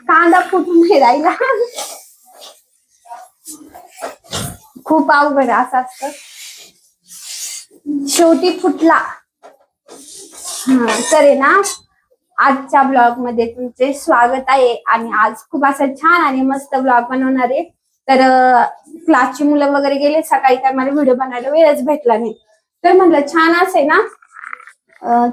कांदा फुटून नाही राहिला. खूप अवघड असं असतं, शेवटी फुटला. तर आहे ना, आजच्या ब्लॉग मध्ये तुमचे स्वागत आहे. आणि आज खूप असा छान आणि मस्त ब्लॉग बनवणार आहे. तर क्लासची मुलं वगैरे गेले सकाळी, काय मला व्हिडिओ बनायला वेळच भेटला नाही. तर म्हटलं छान असे ना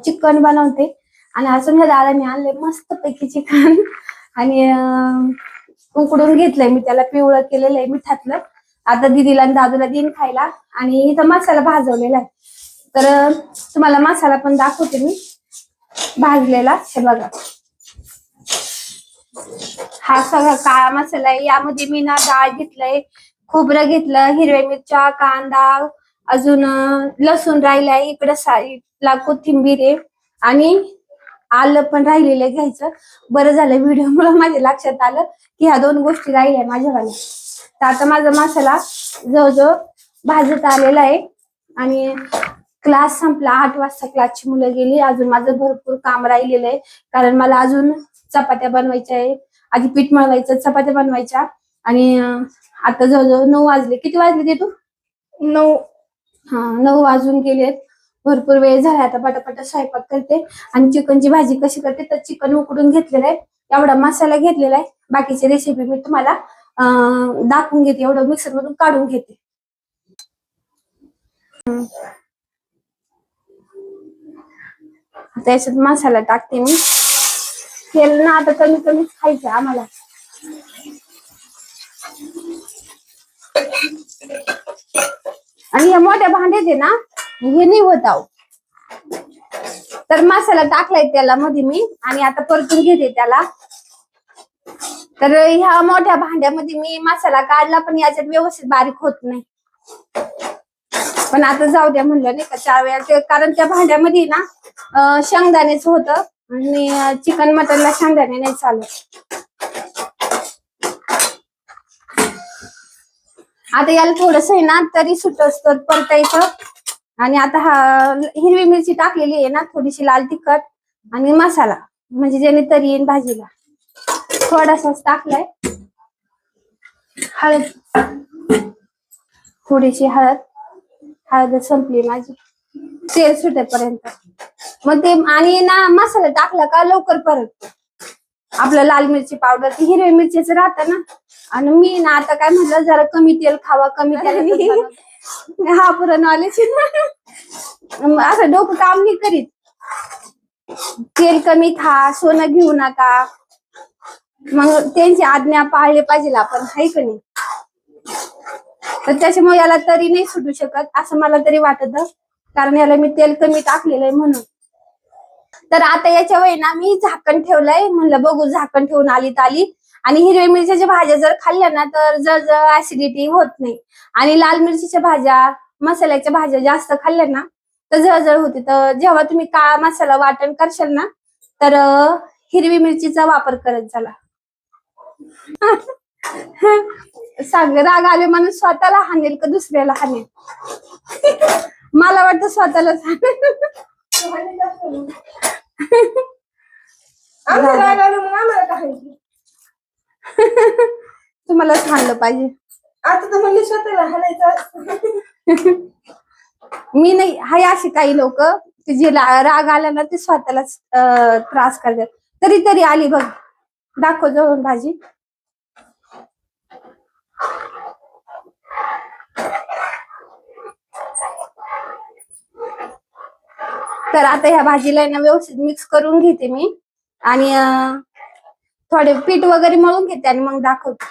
चिकन बनवते. आणि अजून ह्या दादाने आणले मस्त पैकी चिकन आणि उकडून घेतलंय मी, त्याला पिवळं केलेलं आहे मिठातलं. आता दीदीला आणि दादूला देईन खायला. आणि इथं मसाला भाजवलेला आहे, तर तुम्हाला मसाला पण दाखवते मी भाजलेला. हे बघा, हा सगळा काळा मसाला आहे. यामध्ये मी ना डाळ घेतलंय, खोबरं घेतलं, हिरव्या मिरच्या, कांदा, अजून लसूण राहिलाय, इकडे साईडला कोथिंबीर आहे आणि आलं पण राहिलेलं घ्यायचं. बरं झालं व्हिडिओ मुळे माझ्या लक्षात आलं की ह्या दोन गोष्टी राहिल्या माझ्यावाल्या. तर आता माझा मसाला जवळजवळ भाजत आलेला आहे. आणि क्लास संपला, 8 वाजता क्लासची मुलं गेली. अजून माझं भरपूर काम राहिलेलं आहे, कारण मला अजून चपात्या बनवायच्या आहे. आधी पीठ मळवायचं, चपात्या बनवायच्या. आणि आता जवळजवळ 9 वाजले. किती वाजले ते तू? 9. 9 वाजून गेलेत. भरपूर वेळ झाला. आता पटापटा स्वयंपाक करते. आणि चिकनची भाजी कशी करते, तर चिकन उकडून घेतलेलं आहे, एवढा मसाला घेतलेला आहे. बाकीची रेसिपी मी तुम्हाला दाखवून घेते. एवढं मिक्सर मधून काढून घेते. त्याच्यात मसाला टाकते मी. तेल ना आता कमी कमीच खायचं आम्हाला. आणि या मोठ्या भांड्यात आहे ना, हे नाही होत आहो. तर मसाला टाकलाय त्याला मध्ये मी, आणि आता परतून घेते त्याला. तर ह्या मोठ्या भांड्यामध्ये मी मसाला काढला, पण याच्यात व्यवस्थित बारीक होत नाही. पण आता जाऊ द्या म्हणलं नाही का 4 वेळा, कारण त्या भांड्यामध्ये ना शेंगदाणेच होतं आणि चिकन मटनला शेंगदाणे नाही चालत. आता याला थोडस आहे ना तरी सुटत परतायचं. आणि आता हा हिरवी मिरची टाकलेली आहे ना, थोडीशी लाल तिखट आणि मसाला, म्हणजे ज्याने तरी येईन भाजीला. थोडासाच टाकलाय. हळद, थोडीशी हळद. हळद संपली माझी, तेल सुटेपर्यंत. मग ते आणि ना मसाला टाकला का लवकर परत आपलं लाल मिरची पावडर, ती हिरवी मिरचीच राहतं ना. आणि मी ना आता काय म्हटलं, जरा कमी तेल खावा, कमी तेल. हा पुरा नॉलेज असं डोकं काम नाही करीत. तेल कमी खा, सोनं घेऊ नका. मग त्यांची आज्ञा पाळली पाहिजे आपण, हाय का नाही. तर त्याच्यामुळे याला तरी नाही सुटू शकत असं मला तरी वाटत, कारण याला मी तेल कमी टाकलेलं आहे म्हणून. तर आता याच्या वेळी ना मी झाकण ठेवलंय. म्हणलं बघू, झाकण ठेवून आली. आणि हिरव्या मिरच्याच्या भाज्या जर खाल्ल्या ना, तर जर ऍसिडिटी होत नाही. आणि लाल मिरचीच्या भाज्या, मसाल्याच्या भाज्या जास्त खाल्ल्या ना तर जळजळ होते. तर जेव्हा तुम्ही काळा मसाला वाटण करशाल ना, तर हिरवी मिरचीचा वापर करत चला. सांग, राग आले म्हणून स्वतःला हाणेल का दुसऱ्याला हाणेल? मला वाटतं स्वतःलाच तुम्हालाच हाणलं पाहिजे. आता तर म्हणजे स्वतःला हाणायचं. मी नाही, हाय अशी काही लोक की जे राग आला ना ते स्वतःलाच त्रास करतात. तरी आली बघ, दाखव जवळून भाजी. तर आता ह्या भाजीला ना व्यवस्थित मिक्स करून घेते मी. आणि थोडे पीठ वगैरे मळून घेते आणि मग दाखवते.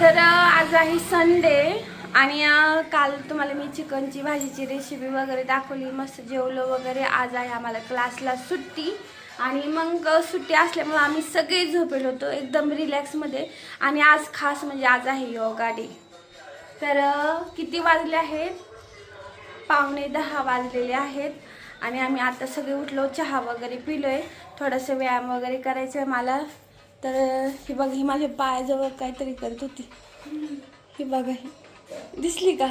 तर आज आहे संडे. आणि काल तुम्हाला मी चिकनची भाजीची रेसिपी वगैरे दाखवली, मस्त जेवलो वगैरे. आज आहे आम्हाला क्लासला सुट्टी. आणि मग सुट्टी असल्यामुळे आम्ही सगळे झोपेल होतो एकदम रिलॅक्समध्ये. आणि आज खास म्हणजे आज आहे योगा डे. तर किती वाजले आहेत? 9:45 वाजलेले आहेत. आणि आम्ही आता सगळे उठलो, चहा वगैरे पिलोय, थोडंसं व्यायाम वगैरे करायचं आहे मला. तर ही बघा, ही माझ्या पायाजवळ काहीतरी करत होती. ही बघा, ही दिसली का?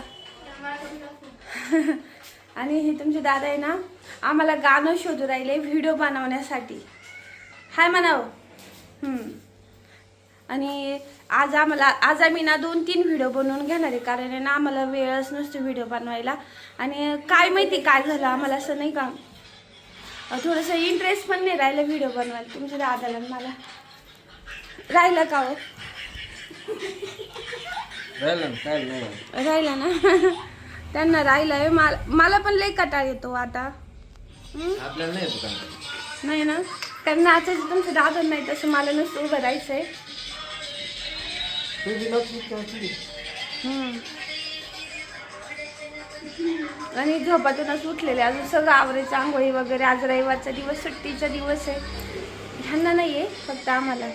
आणि हे तुमचे दादा आहे ना आम्हाला गाणं शोधू राहिले व्हिडिओ बनवण्यासाठी. हाय म्हणावं. आणि आज आम्ही ना 2-3 व्हिडिओ बनवून घेणार आहे, कारण आहे ना आम्हाला वेळच नसतो व्हिडिओ बनवायला. आणि काय माहिती काय झालं आम्हाला, असं नाही का थोडंसं इंटरेस्ट पण नाही राहिलं व्हिडिओ बनवायला. तुमच्या दादाला मला राहिलं का हो? राहिला ना त्यांना राहिलंय. मला पण लई कंटाळा येतो आता. आपल्याला नाही येतो नाही ना, कारण नाचायचं तुमचं दादा नाही तसं मला नसतं उभं राहायचंय. आणि झोपातूनच उठलेले, अजून सगळं आवरायचं, आंघोळी वगैरे. आज रविवारचा दिवस, सुट्टीचा दिवस आहे. ह्यांना नाही आहे, फक्त आम्हाला.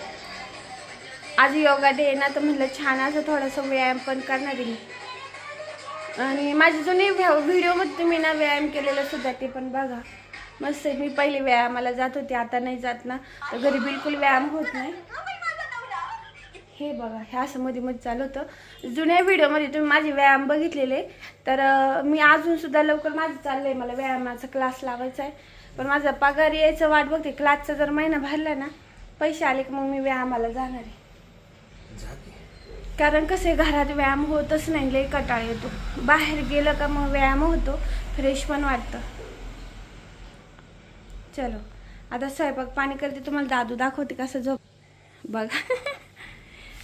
आज योगा डे आहे ना, तर म्हटलं छान असं थोडासा व्यायाम पण करणार आहे मी. आणि माझे जुने व्हिडिओमध्ये तुम्ही ना व्यायाम केलेलं सुद्धा ते पण बघा. मस्त आहे. मी पहिले व्यायामाला जात होते, आता नाही जात ना, तर घरी बिलकुल व्यायाम होत नाही. हे बघा, हे असं मध्ये मध्ये चालू होतं. जुन्या व्हिडिओमध्ये तुम्ही माझे व्यायाम बघितलेले, तर मी अजून सुद्धा लवकर माझं चाललंय, मला व्यायामाचा क्लास लावायचा आहे. पण माझा पगार यायचं वाट बघते. क्लासचा जर महिना भरला ना, पैसे आले की मग मी व्यायामाला जाणार आहे. कारण कसं आहे, घरात व्यायाम होतच नाही, लई कंटाळा येतो. बाहेर गेलं का मग व्यायाम होतो, फ्रेश पण वाटतं. चलो आता स्वयंपाक पाणी करते, तुम्हाला दादू दाखवते कसं झोप. बघा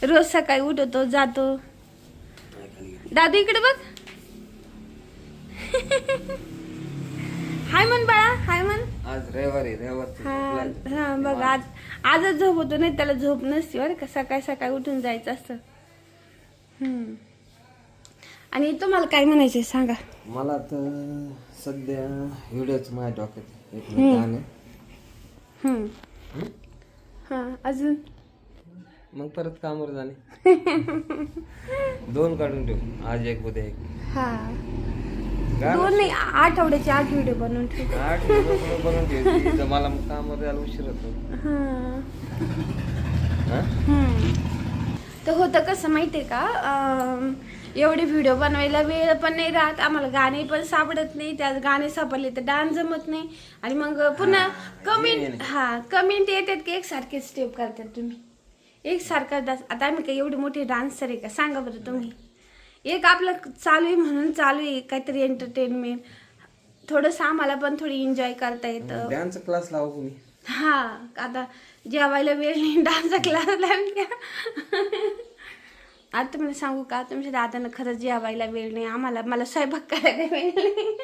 रोज सकाळी उठवतो, जातो. दादू इकडे बघ. हाय म्हण बाळा, हाय म्हण. आज रविवार आहे. हा बघा, आजच झोप होतो, नाही त्याला झोप नसते बरं का. सकाळी सकाळी उठून जायचं असतं. आणि तुम्हाला काय म्हणायचं सांगा. मला तर सध्या व्हिडिओच माझ्या डोक्यात एक गाणं. हा अजून मग परत कामावर जाणे. 2 काढून ठेवू, आज एक उद्या एक. हा 2 नाही, आठवड्याचे 8 व्हिडिओ बनवून ठेवू. 8 व्हिडिओ बनवून ठेवते, तर मला मग कामावर जायला उशीर होतो. तर होतं कसं माहितीये का, एवढे व्हिडिओ बनवायला वेळ पण नाही राहत आम्हाला. गाणे पण सापडत नाही, त्यात गाणे सापडले तर डान्स जमत नाही. आणि मग पुन्हा कमेंट येतात की एकसारखे स्टेप करतात तुम्ही, एकसारखा डान्स. आता आम्ही काही एवढे मोठे डान्सर आहे का सांगा बरं तुम्ही. एक आपलं चालू आहे म्हणून चालू आहे काहीतरी एंटरटेनमेंट, थोडंसं आम्हाला पण थोडी एन्जॉय करता येतं. डान्स क्लास लावा तुम्ही. हा आता जेवायला वेळ नाही, डान्सचा क्लास लावून घ्या. आता तुम्हाला सांगू का, तुमच्या दादांना खरंच जेवायला वेळ नाही, आम्हाला मला स्वयंपाक करायला वेळ नाही.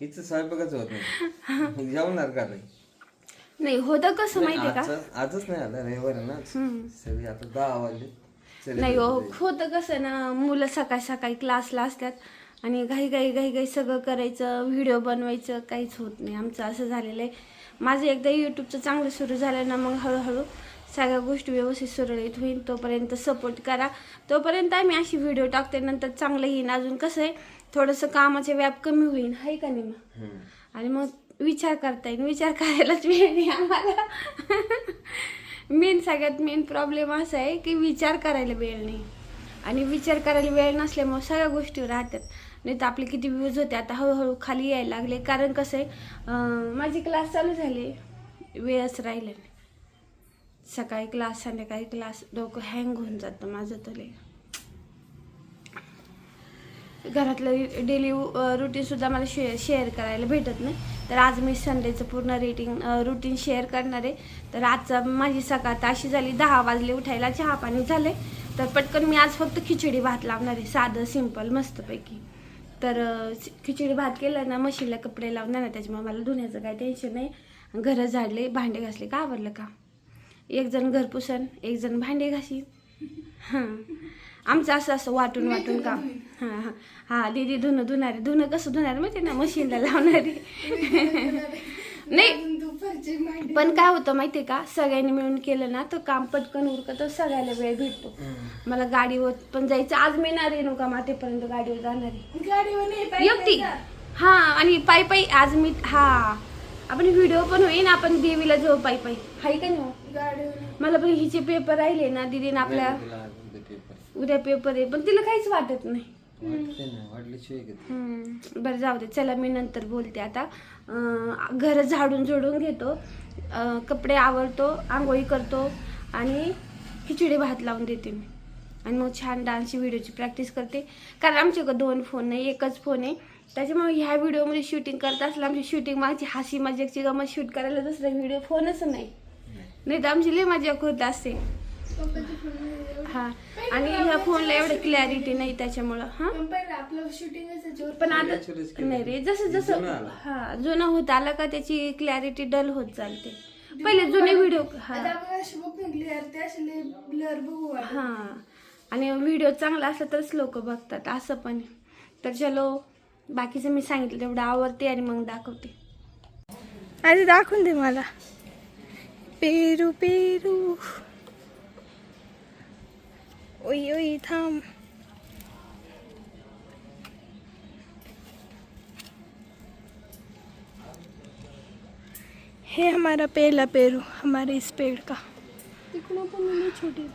हिचं स्वयंपाकच होत नाही, जेवणार का नाही. होतं कसं माहितीये का, आजच नाही आलं, रविवार आहे ना सगळी. आता 10 वाजले. नाही हो, होतं कसं ना, मुलं सकाळी सकाळी क्लासला असतात आणि घाई घाई सगळं करायचं, व्हिडिओ बनवायचं, काहीच होत नाही आमचं. असं झालेलं आहे. माझं एकदा यूट्यूबचं चांगलं सुरू झालं ना, मग हळूहळू सगळ्या गोष्टी व्यवस्थित सुरळीत होईल. तोपर्यंत सपोर्ट करा. तोपर्यंत आम्ही अशी व्हिडिओ टाकते, नंतर चांगलं येईन. अजून कसं आहे, थोडंसं कामाचे व्याप कमी होईल, आहे का नाही मग. आणि मग विचार करता येईल. विचार करायलाच वेळ नाही आम्हाला. सगळ्यात मेन प्रॉब्लेम असा आहे की विचार करायला वेळ नाही. आणि विचार करायला वेळ नसल्यामुळे सगळ्या गोष्टी राहतात. नाही तर आपले किती व्ह्यूज होते, आता हळूहळू खाली यायला लागले. कारण कसं आहे, माझी क्लास चालू झाली, वेळच राहिला नाही. सकाळी क्लास, संध्याकाळी क्लास, डोकं हँग होऊन जातं माझं तरी. घरातलं डेली रुटीनसुद्धा मला शेअर करायला भेटत नाही. तर आज मी संडेचं पूर्ण रुटीन शेअर करणार आहे. तर आजचा माझी सकाळ तर अशी झाली, 10 वाजले उठायला, चहा पाणी झाले. तर पटकन मी आज फक्त खिचडी भात लावणार आहे, साधं सिंपल मस्तपैकी. तर खिचडी भात केलं ना, मशीनला कपडे लावणार ना, त्याच्यामुळे मला धुण्याचं काही टेन्शन नाही. घरं झाडले, भांडे घासले का आवरलं का. एक जण घर पुसन, एक जण भांडे घासी. आमचं असं वाटून काम. हा दीदी धुणं कसं धुणार माहिती ना, मशीनला लावणारी. नाही पण काय होतं माहितीये का, सगळ्यांनी मिळून केलं ना तर काम पटकन उरकतं, सगळ्याला वेळ भेटतो. मला गाडीवर पण जायचं. आज मी ना रेणुका मातेपर्यंत गाडीवर जाणार आहे एकटी. हा आणि पायी आज मी. आपण व्हिडिओ पण होईन, आपण देवीला जाऊ पायी. हाय का नाही. मला पण हिचे पेपर राहिले ना, दीदीने आपल्या उद्या पेपर आहे, पण तिला काहीच वाटत नाही. वाटते ना, वाटल्याशिवाय घेत. बरं जाऊ दे, चला मी नंतर बोलते आता. घर झाडून झोडून घेतो, कपडे आवरतो, आंघोळी करतो आणि खिचडी भात लावून देते मी. आणि मग छान डान्सची व्हिडिओची प्रॅक्टिस करते. कारण आमच्याकडे 2 फोन नाही, एकच फोन आहे. त्याच्यामुळे ह्या व्हिडिओमध्ये शूटिंग करत असलं आमची शूटिंग मागची हसी मजाकची गमत शूट करायला दुसरा व्हिडिओ फोनच नाही. नाही तर आमची लय मजाक होत असते. हा, आणि ह्या फोनला एवढं क्लॅरिटी नाही त्याच्यामुळं. हा, आपलं शूटिंग पण आता नाही रे, जसं जसं हा जुना होत आला का त्याची क्लॅरिटी डल होत चालते. पहिले जुने व्हिडिओ हा, आणि व्हिडिओ चांगला असला तरच लोक बघतात असं पण. तर चलो, बाकीचं मी सांगितलं तेवढं आवडते आणि मग दाखवते. आधी दाखवून दे मला. पेरू पेरू, ओई ओई थांब. हे हमारा पहला पेरू, हमारे इस पेड़ का. तिकडं पण छोटी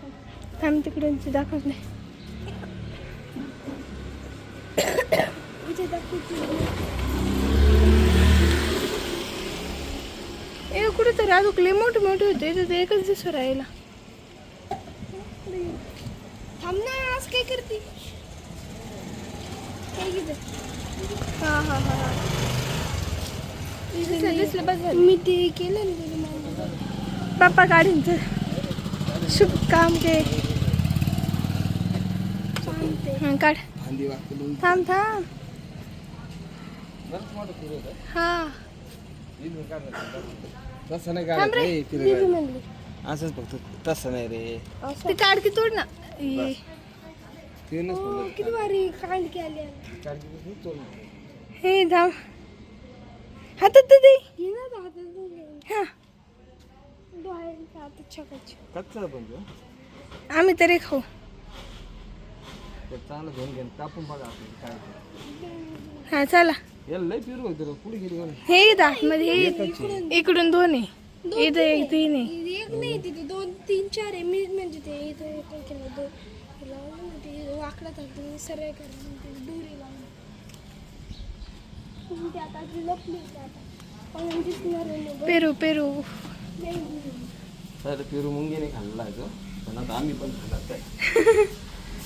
हम तिकडूनची दाखवले. ए कुठेतरी अजून लय मोठे मोठे होते, तर एकच दिसू राहिला. थांब ना, आज काय करते? हा हा हा, दिसलं बस झालं. मी ते केलं ना बाप्पा काढीन शुभ काम के. हा काढ, थांब थांब. हा तसं नाही थांब रे, दीदी म्हणली. असंच फक्त, तसं नाही रे. ते काढ की तोड ना. ते किती भारी कांडकी आली. हे थांब, हातात दे. हा, कच्चा पण तो. आम्ही तरी खाऊ. ते चांगलं घेऊन घे, कापून बघा आपण काय ते. हा चला. याला लय पिरू होतं, पुढे गेली म्हणून. हे इथं मध्ये इकडून 2 आहे, इथं 1 3 आहे. एक नाही, तिथे 2 3 4 आहे. मी म्हणजे ते इथं केलं 2 वाकडा टाकतो सरळ करा दोरी लावून. ते आता लपली आता दिसणार नाही. पेरू पेरू. तर पेरू मुंगीने खाल्ला आहे तो, पण आता आम्ही पण खाल्ला काय.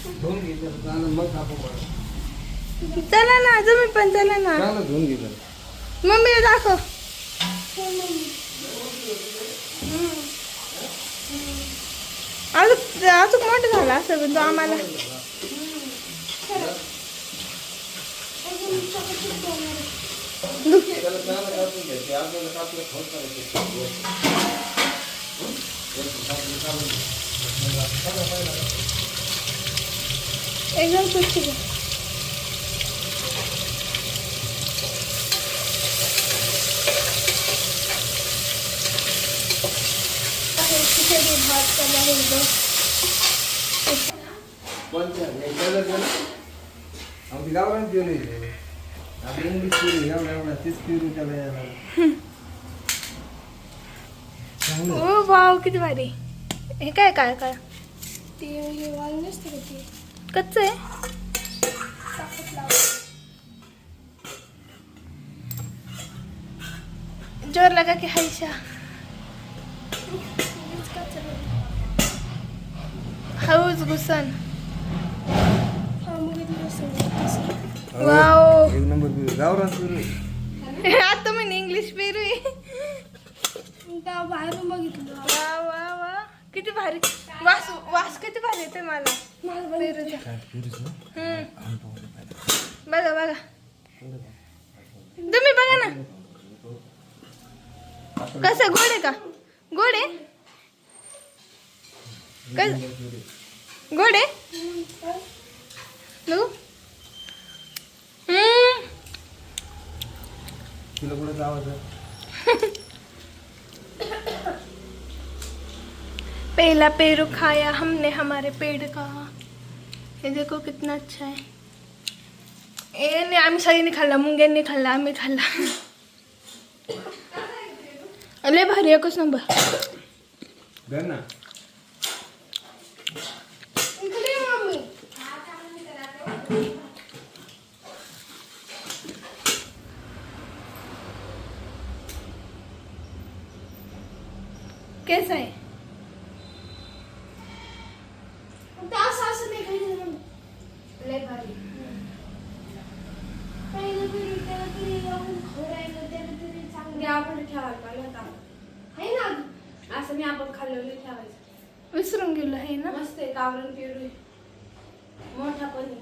घेऊन घे तर चांगलं, मग कापून बघा. चला ना, तुम्ही पण चला ना. चांगलं घेऊन घे तर. मम्मीला दाखव. अजून मोठं झालं असं पण तो आम्हाला. त्याला चांगलं कापून घ्यायचे, आपल्याला कापलं खाऊन करायचं. एकदम स्वच्छ घे. खिचडी भात चालू आहे एकदम. कोणत्या आमची गावरान पिऊन येते. आपली इंग्लिश पिरू एवढा तीच पिरू त्याला यायला. ओ वाव, किती भारी. हे काय काय काय ते वाल नसते का ते कच्चं आहे. जोर लगा की हायशा. हौज घुसन. वाव, एक नंबर पिरू, गावरान पिरू. आता म्हणे इंग्लिश पेरू आहे. बाहेरून बघितलं. वा वा वा, किती भारी. वास वास किती भारी येते मला पेरूचा. बघा बघा, तुम्ही बघा ना. कसं गोड आहे का? गोड आहे, गोड आहे. बघू. तुला कुठे जावं? पहला पेरू खाया हमने हमारे पेड़ का. ये देखो कितना अच्छा है. ये नहीं, आम्ही सगळ्यांनी खाल्ला, मुंग्यांनी खाल्ला, आम्ही खाल्ला. लय भारी, एकच नंबर. घर ना कैसा आहे फक्त असं नाही खायचं म्हणून. लय भारी. पहिलं तरी त्याला तरी आपण खोडायचं, त्याला तरी चांगलं आपण ठेवायला पाहिजे होता. आहे ना असं मी आपण खाल्लेलं ठेवायचं. विसरून गेलो आहे ना. मस्त आहे गावरान पेरू आहे. मोठा पण आहे.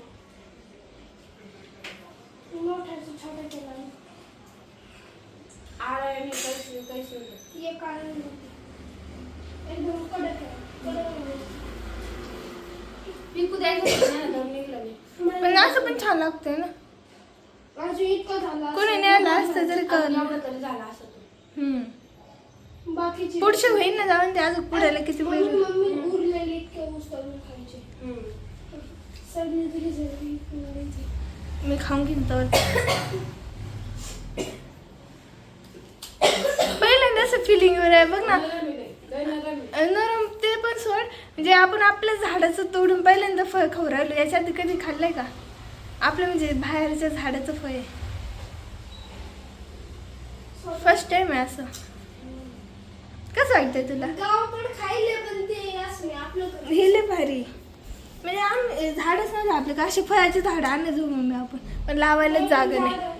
मोठाचं छोटा केला आळ्याने कैसे ये काढून एकदम कडक आहे. पिकू द्यायचं ना दम निघला नाही. पण असं पण छान लागतंय ना. अजून इतकं झालं कोणी न्यायला असतं तरी कळलं. एवढं तरी झालं असं तो. बाकीचे पुढचे होईल ना जाऊन ते अजून पुढायला किती मम्मी वेळ. मम्मी उरलेले इतके उचलून खायचे. सगळी तरी सगळी मी खाऊन घेईन तर पहिल्यांदा असं फिलिंग वर आहे बघ ना. नरम ते पण सोड. म्हणजे आपण आपल्या झाडाचं तोडून पहिल्यांदा फळ खाऊ राहिलो. याच्या आधी कधी खाल्लंय का आपलं म्हणजे बाहेरच्या झाडाचं फळ आहे. फर्स्ट टाइम आहे असं. कसं वाटतंय तुला. गावाकडे खायले पण ते असं आपलं हे लय भारी. म्हणजे आम्ही झाडच नव्हतं आपलं का अशी फळाची झाडं आणलं जाऊ मम्मी आपण पण लावायलाच जागा नाही.